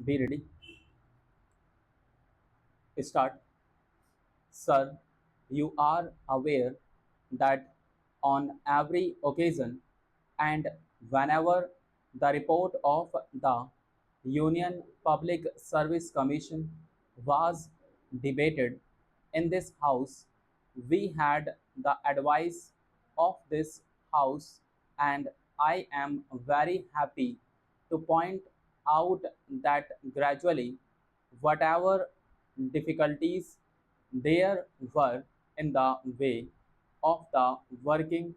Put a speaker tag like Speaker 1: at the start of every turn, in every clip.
Speaker 1: Be ready. Start. Sir, you are aware that on every occasion and whenever the report of the Union Public Service Commission was debated in this House, we had the advice of this House, and I am very happy to point out that gradually, whatever difficulties there were in the way of the working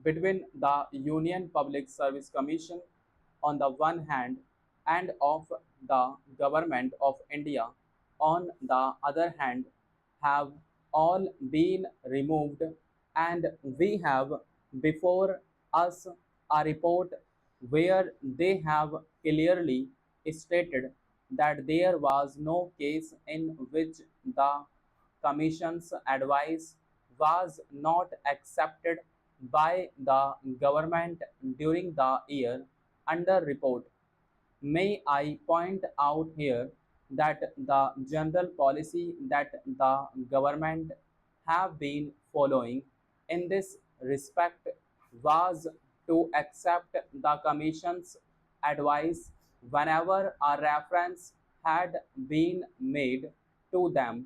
Speaker 1: between the Union Public Service Commission on the one hand and of the Government of India on the other hand have all been removed, and we have before us a report where they have clearly stated that there was no case in which the Commission's advice was not accepted by the government during the year under report. May I point out here that the general policy that the government have been following in this respect was to accept the Commission's advice whenever a reference had been made to them.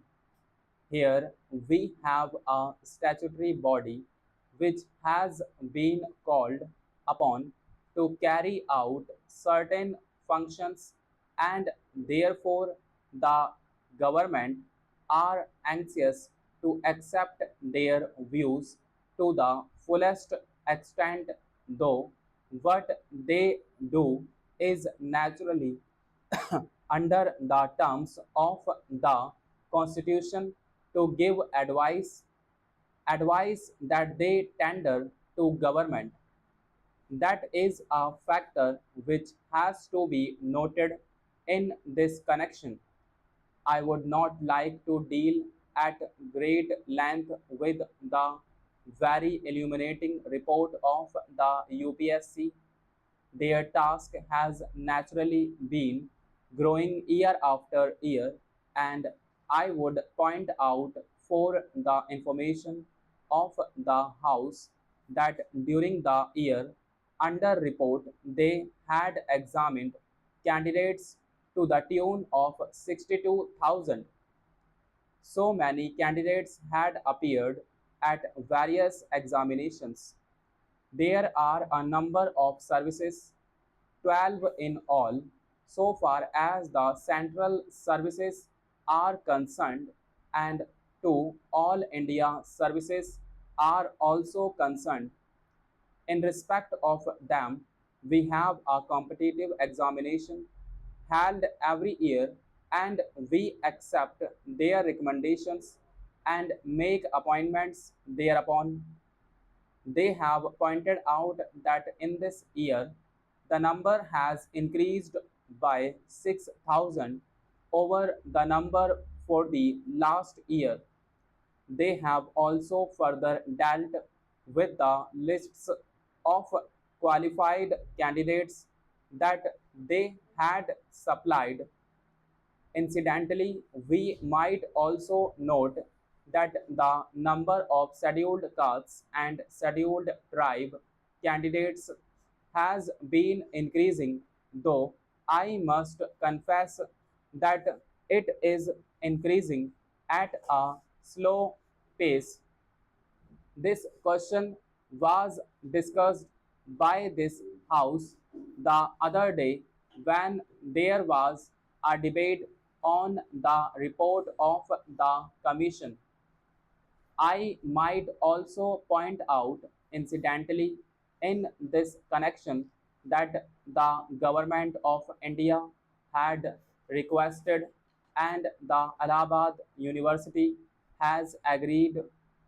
Speaker 1: Here we have a statutory body which has been called upon to carry out certain functions, and therefore the government are anxious to accept their views to the fullest extent, though what they do is naturally under the terms of the constitution to give advice that they tender to government. That is a factor which has to be noted in this connection. I would not like to deal at great length with the very illuminating report of the UPSC. Their task has naturally been growing year after year, and I would point out for the information of the House that during the year under report they had examined candidates to the tune of 62,000. So many candidates had appeared at various examinations. There are a number of services, 12 in all, so far as the central services are concerned, and 2 all India services are also concerned. In respect of them, we have a competitive examination held every year, and we accept their recommendations and make appointments thereupon. They have pointed out that in this year, the number has increased by 6,000 over the number for the last year. They have also further dealt with the lists of qualified candidates that they had supplied. Incidentally, we might also note that the number of scheduled castes and scheduled tribe candidates has been increasing, though I must confess that it is increasing at a slow pace. This question was discussed by this House the other day when there was a debate on the report of the Commission. I might also point out, incidentally, in this connection, that the Government of India had requested and the Allahabad University has agreed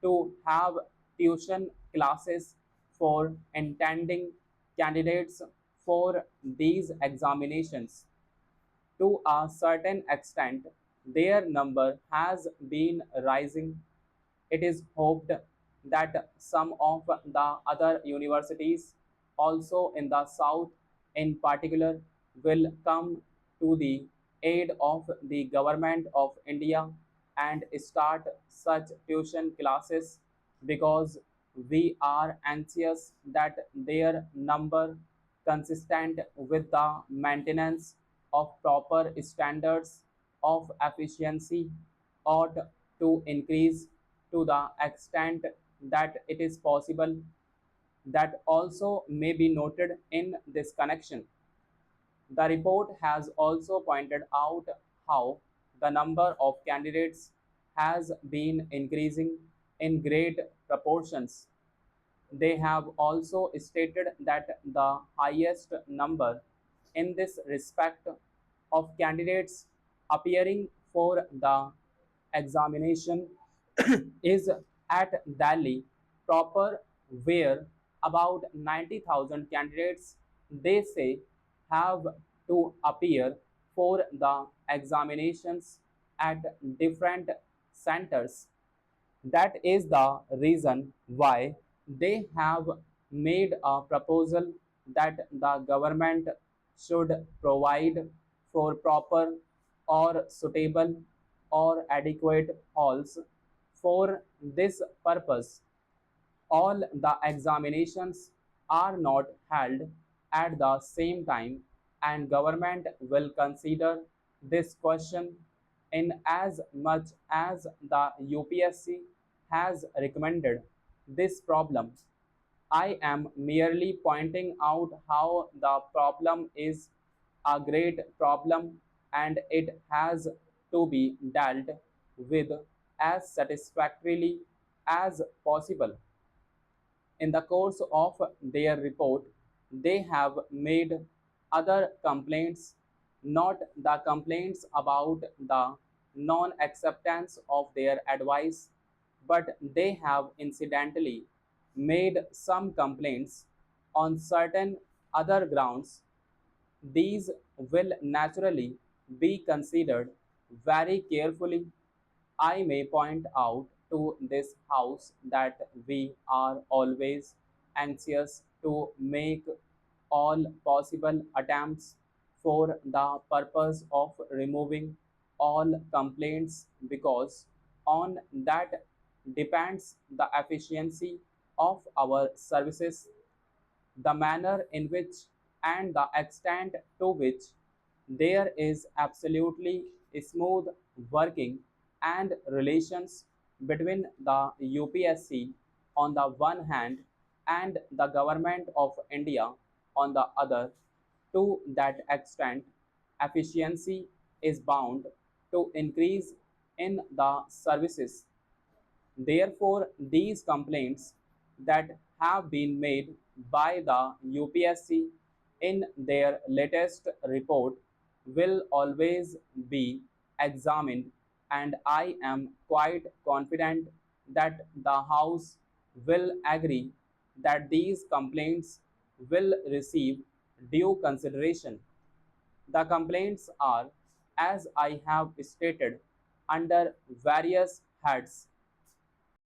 Speaker 1: to have tuition classes for intending candidates for these examinations. To a certain extent, their number has been rising. It is hoped that some of the other universities, also in the south in particular, will come to the aid of the government of India and start such tuition classes because we are anxious that their number consistent with the maintenance of proper standards of efficiency ought to increase to the extent that it is possible. That also may be noted in this connection. The report has also pointed out how the number of candidates has been increasing in great proportions. They have also stated that the highest number in this respect of candidates appearing for the examination is at Delhi proper, where about 90,000 candidates, they say, have to appear for the examinations at different centers. That is the reason why they have made a proposal that the government should provide for proper or suitable or adequate halls for this purpose. All the examinations are not held at the same time, and government will consider this question in as much as the UPSC has recommended this problem. I am merely pointing out how the problem is a great problem and it has to be dealt with as satisfactorily as possible. In the course of their report, they have made other complaints, not the complaints about the non acceptance of their advice, but they have incidentally made some complaints on certain other grounds. These will naturally be considered very carefully. I may point out to this House that we are always anxious to make all possible attempts for the purpose of removing all complaints, because on that depends the efficiency of our services. The manner in which and the extent to which there is absolutely smooth working and relations between the UPSC on the one hand and the government of India on the other. To that extent, efficiency is bound to increase in the services. Therefore, these complaints that have been made by the UPSC in their latest report will always be examined, and I am quite confident that the House will agree that these complaints will receive due consideration. The complaints are, as I have stated, under various heads.